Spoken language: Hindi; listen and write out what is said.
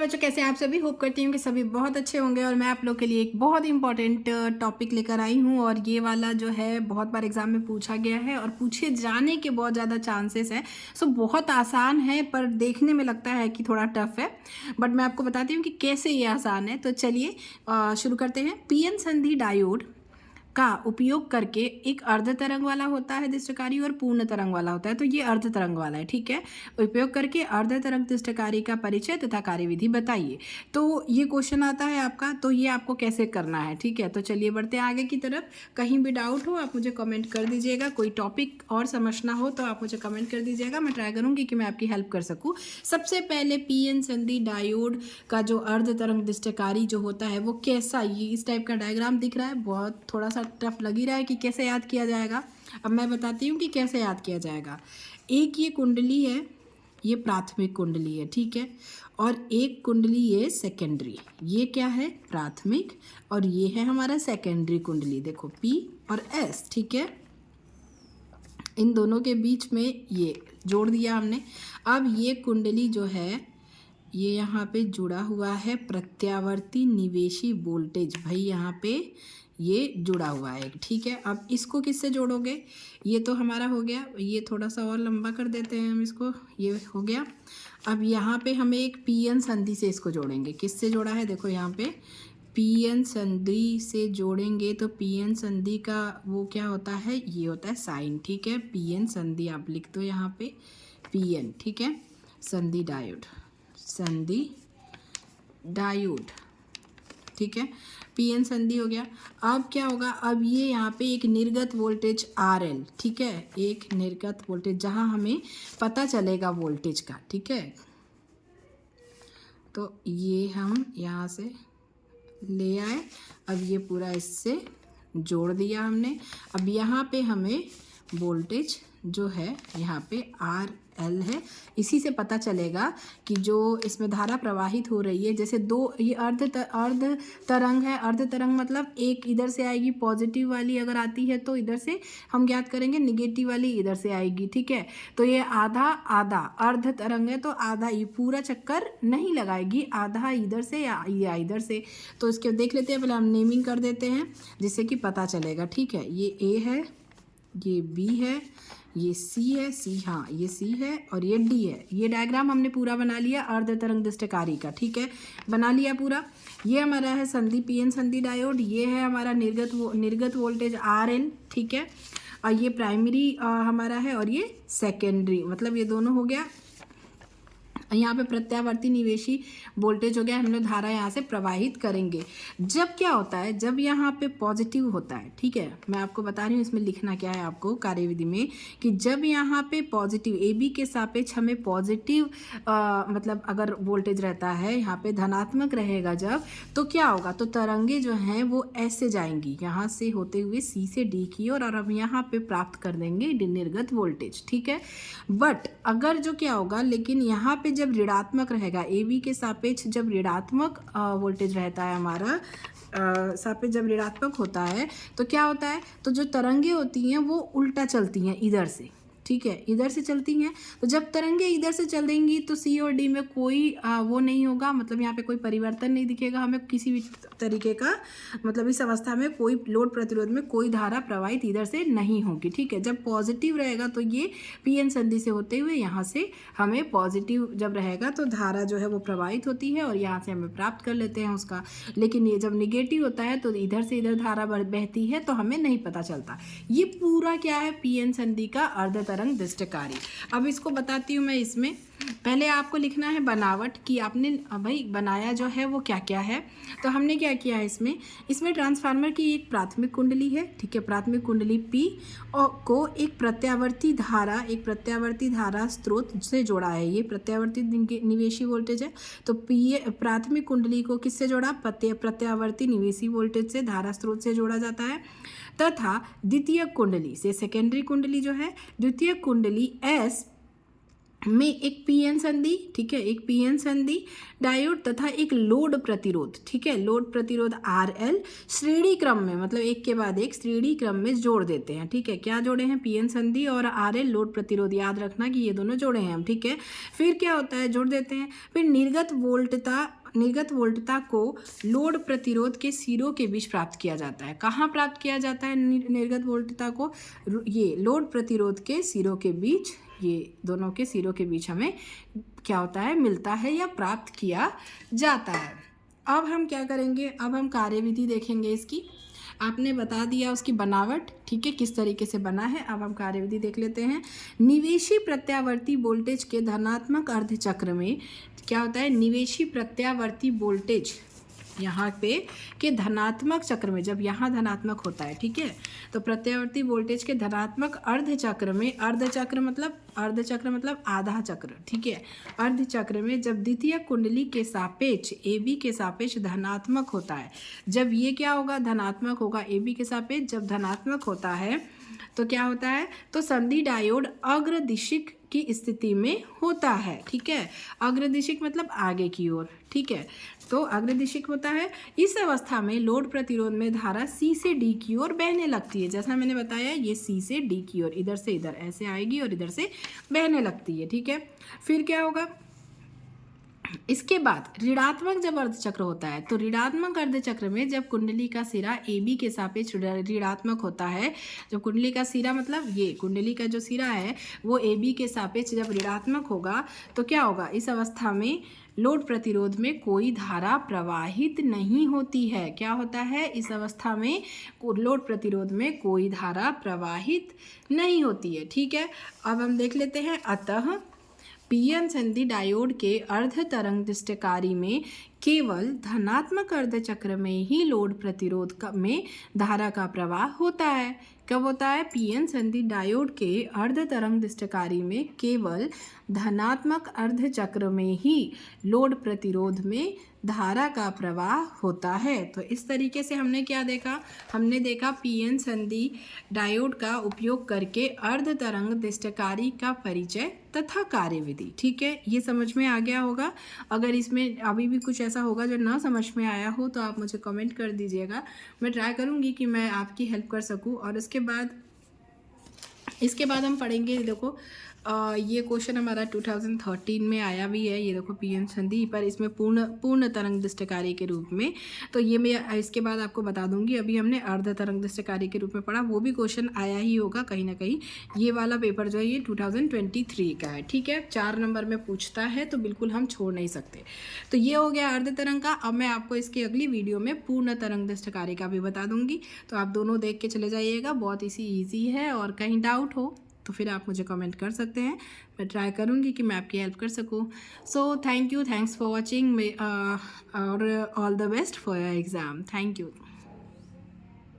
बच्चों, कैसे आप सभी? होप करती हूँ कि सभी बहुत अच्छे होंगे। और मैं आप लोग के लिए एक बहुत इंपॉर्टेंट टॉपिक लेकर आई हूँ और ये वाला जो है बहुत बार एग्जाम में पूछा गया है और पूछे जाने के बहुत ज़्यादा चांसेस है। सो बहुत आसान है पर देखने में लगता है कि थोड़ा टफ है, बट मैं आपको बताती हूँ कि कैसे ये आसान है। तो चलिए शुरू करते हैं। पीएन संधि डायोड का उपयोग करके एक अर्ध तरंग वाला होता है दृष्टिकारी और पूर्ण तरंग वाला होता है। तो ये अर्ध तरंग वाला है, ठीक है। उपयोग करके अर्ध तरंग दृष्टिकारी का परिचय तथा कार्यविधि बताइए। तो ये क्वेश्चन आता है आपका, तो ये आपको कैसे करना है, ठीक है। तो चलिए बढ़ते हैं आगे की तरफ। कहीं भी डाउट हो आप मुझे कमेंट कर दीजिएगा, कोई टॉपिक और समझना हो तो आप मुझे कमेंट कर दीजिएगा, मैं ट्राई करूँगी कि मैं आपकी हेल्प कर सकूँ। सबसे पहले पीएन संधि डायोड का जो अर्ध तरंग दृष्टिकारी जो होता है वो कैसा, ये इस टाइप का डायग्राम दिख रहा है। बहुत थोड़ा सा टफ लग ही रहा है कि कैसे याद किया जाएगा। अब मैं बताती हूँ कि कैसे याद किया जाएगा। एक ये कुंडली है, ये प्राथमिक कुंडली है, ठीक है। और एक कुंडली ये सेकेंडरी, ये क्या है प्राथमिक और ये है हमारा सेकेंडरी कुंडली। देखो P और S, ठीक है। इन दोनों के बीच में ये जोड़ दिया हमने। अब ये कुंडली जो है ये यहाँ पे जुड़ा हुआ है प्रत्यावर्ती निवेशी वोल्टेज, भाई यहाँ पे ये जुड़ा हुआ है, ठीक है। अब इसको किससे जोड़ोगे? ये तो हमारा हो गया, ये थोड़ा सा और लंबा कर देते हैं हम इसको, ये हो गया। अब यहाँ पे हमें एक पीएन संधि से इसको जोड़ेंगे। किससे जोड़ा है? देखो यहाँ पे पीएन संधि से जोड़ेंगे तो पीएन संधि का वो क्या होता है, ये होता है साइन, ठीक है। पीएन संधि आप लिख दो यहाँ पे पीएन, ठीक है। संधि डायोड, संधि डायोड, ठीक है। पीएन संधि हो गया। अब क्या होगा? अब ये यहाँ पे एक निर्गत वोल्टेज RL, ठीक है, एक निर्गत वोल्टेज जहाँ हमें पता चलेगा वोल्टेज का, ठीक है। तो ये हम यहाँ से ले आए, अब ये पूरा इससे जोड़ दिया हमने। अब यहाँ पे हमें वोल्टेज जो है यहाँ पे RL है, इसी से पता चलेगा कि जो इसमें धारा प्रवाहित हो रही है, जैसे दो ये अर्ध तरंग है। अर्ध तरंग मतलब एक इधर से आएगी पॉजिटिव वाली, अगर आती है तो इधर से हम ज्ञात करेंगे, निगेटिव वाली इधर से आएगी, ठीक है। तो ये आधा आधा अर्ध तरंग है तो आधा, ये पूरा चक्कर नहीं लगाएगी, आधा इधर से या इधर से। तो इसके देख लेते हैं, पहले हम नेमिंग कर देते हैं जिससे कि पता चलेगा, ठीक है। ये A है, ये B है, ये C है, C, हाँ ये C है और ये D है। ये डायग्राम हमने पूरा बना लिया अर्ध तरंग दृष्टिकारी का, ठीक है, बना लिया पूरा। ये हमारा है संधि पीएन संधि डायोड, ये है हमारा निर्गत वोल्टेज RL, ठीक है। और ये प्राइमरी हमारा है और ये सेकेंडरी, मतलब ये दोनों हो गया। यहाँ पे प्रत्यावर्ती निवेशी वोल्टेज हो गया, हम लोग धारा यहाँ से प्रवाहित करेंगे। जब क्या होता है, जब यहाँ पे पॉजिटिव होता है, ठीक है, मैं आपको बता रही हूँ इसमें लिखना क्या है आपको कार्यविधि में, कि जब यहाँ पे पॉजिटिव AB के सापेक्ष हमें पॉजिटिव मतलब अगर वोल्टेज रहता है, यहाँ पे धनात्मक रहेगा जब, तो क्या होगा, तो तरंगे जो हैं वो ऐसे जाएंगी यहाँ से होते हुए C से D की ओर और अब यहाँ पे प्राप्त कर देंगे निर्गत वोल्टेज, ठीक है। बट अगर जो क्या होगा, लेकिन यहाँ पे जब ऋणात्मक रहेगा AB के सापेक्ष, जब ऋणात्मक वोल्टेज रहता है हमारा सापेक्ष, जब ऋणात्मक होता है तो क्या होता है, तो जो तरंगे होती हैं वो उल्टा चलती हैं इधर से, ठीक है, इधर से चलती हैं। तो जब तरंगे इधर से चलेंगी तो C और D में कोई वो नहीं होगा, मतलब यहाँ पे कोई परिवर्तन नहीं दिखेगा हमें किसी भी तरीके का, मतलब इस अवस्था में कोई लोड प्रतिरोध में कोई धारा प्रवाहित इधर से नहीं होगी, ठीक है। जब पॉजिटिव रहेगा तो ये पीएन संधि से होते हुए यहाँ से हमें पॉजिटिव जब रहेगा तो धारा जो है वो प्रवाहित होती है और यहाँ से हमें प्राप्त कर लेते हैं उसका। लेकिन ये जब निगेटिव होता है तो इधर से इधर धारा बहती है तो हमें नहीं पता चलता। ये पूरा क्या है, पीएन संधि का अर्ध तरंग दृष्टिकारी। अब इसको बताती हूँ मैं। इसमें पहले आपको लिखना है बनावट कि आपने भाई बनाया जो है वो क्या क्या है। तो हमने क्या किया है इसमें ट्रांसफार्मर की एक प्राथमिक कुंडली है, ठीक है, प्राथमिक कुंडली P और को एक प्रत्यावर्ती धारा स्रोत से जोड़ा है। ये प्रत्यावर्ती निवेशी वोल्टेज है, तो प्राथमिक कुंडली को किससे जोड़ा, प्रत्यावर्ती निवेशी वोल्टेज से, धारा स्रोत से जोड़ा जाता है। तथा द्वितीय कुंडली से, सेकेंडरी कुंडली जो है, द्वितीय कुंडली S में एक पीएन संधि, ठीक है, एक पीएन संधि डायोड तथा एक लोड प्रतिरोध, ठीक है, लोड प्रतिरोध आरएल श्रेणी क्रम में, मतलब एक के बाद एक श्रेणी क्रम में जोड़ देते हैं, ठीक है। क्या जोड़े हैं? पीएन संधि और आरएल लोड प्रतिरोध, याद रखना कि ये दोनों जोड़े हैं हम, ठीक है। फिर क्या होता है? जोड़ देते हैं। फिर निर्गत वोल्टता को लोड प्रतिरोध के सिरों के बीच प्राप्त किया जाता है। कहाँ प्राप्त किया जाता है निर्गत वोल्टता को? ये लोड प्रतिरोध के सिरों के बीच, ये दोनों के सिरों के बीच हमें क्या होता है? मिलता है या प्राप्त किया जाता है। अब हम क्या करेंगे? अब हम कार्यविधि देखेंगे इसकी। आपने बता दिया उसकी बनावट, ठीक है, किस तरीके से बना है। अब हम कार्यविधि देख लेते हैं। निवेशी प्रत्यावर्ती वोल्टेज के धनात्मक अर्धचक्र में क्या होता है? निवेशी प्रत्यावर्ती वोल्टेज यहाँ पे के धनात्मक चक्र में, जब यहाँ धनात्मक होता है, ठीक है, तो प्रत्यावर्ती वोल्टेज के धनात्मक अर्धचक्र में, अर्धचक्र मतलब आधा चक्र, ठीक है, अर्धचक्र में जब द्वितीय कुंडली के सापेक्ष AB के सापेक्ष धनात्मक होता है, जब ये क्या होगा? धनात्मक होगा AB के सापेक्ष। जब धनात्मक होता है तो क्या होता है? तो संधि डायोड अग्रदिशिक की स्थिति में होता है, ठीक है। अग्रदिशिक मतलब आगे की ओर, ठीक है, तो अग्रदिशिक होता है। इस अवस्था में लोड प्रतिरोध में धारा C से D की ओर बहने लगती है। जैसा मैंने बताया, ये C से D की ओर, इधर से इधर ऐसे आएगी और इधर से बहने लगती है, ठीक है। फिर क्या होगा? इसके बाद ऋणात्मक जब अर्धचक्र होता है, तो ऋणात्मक अर्धचक्र में जब कुंडली का सिरा AB के सापेक्ष ऋणात्मक होता है, जब कुंडली का सिरा मतलब ये कुंडली का जो सिरा है वो AB के सापेक्ष जब ऋणात्मक होगा, तो क्या होगा? इस अवस्था में लोड प्रतिरोध में कोई धारा प्रवाहित नहीं होती है। क्या होता है? इस अवस्था में लोड प्रतिरोध में कोई धारा प्रवाहित नहीं होती है, ठीक है। अब हम देख लेते हैं। अतः पीएन संधि डायोड के अर्ध तरंग दृष्टिकारी में केवल धनात्मक अर्धचक्र में ही लोड प्रतिरोध में धारा का प्रवाह होता है। कब होता है? पीएन संधि डायोड के अर्ध तरंग दृष्टिकारी में केवल धनात्मक अर्धचक्र में ही लोड प्रतिरोध में धारा का प्रवाह होता है। तो इस तरीके से हमने क्या देखा? हमने देखा पीएन संधि डायोड का उपयोग करके अर्ध तरंग दृष्टिकारी का परिचय तथा कार्यविधि, ठीक है। ये समझ में आ गया होगा। अगर इसमें अभी भी कुछ ऐसा होगा जो ना समझ में आया हो तो आप मुझे कमेंट कर दीजिएगा। मैं ट्राई करूँगी कि मैं आपकी हेल्प कर सकूँ। और इसके बाद हम पढ़ेंगे, देखो ये क्वेश्चन हमारा 2013 में आया भी है। ये देखो पीएन संधि, पर इसमें पूर्ण तरंग दृष्टिकारी के रूप में। तो ये मैं इसके बाद आपको बता दूंगी। अभी हमने अर्ध तरंग दृष्टिकारी के रूप में पढ़ा, वो भी क्वेश्चन आया ही होगा कहीं ना कहीं। ये वाला पेपर जो है ये 2023 का है, ठीक है। 4 नंबर में पूछता है तो बिल्कुल हम छोड़ नहीं सकते। तो ये हो गया अर्ध तरंग का। अब मैं आपको इसकी अगली वीडियो में पूर्ण तरंग दृष्टिकारी का भी बता दूंगी, तो आप दोनों देख के चले जाइएगा। बहुत ईजी है, और कहीं डाउट हो तो फिर आप मुझे कमेंट कर सकते हैं। मैं ट्राई करूँगी कि मैं आपकी हेल्प कर सकूँ। So thank you, thanks for watching और all the best for your exam. Thank you.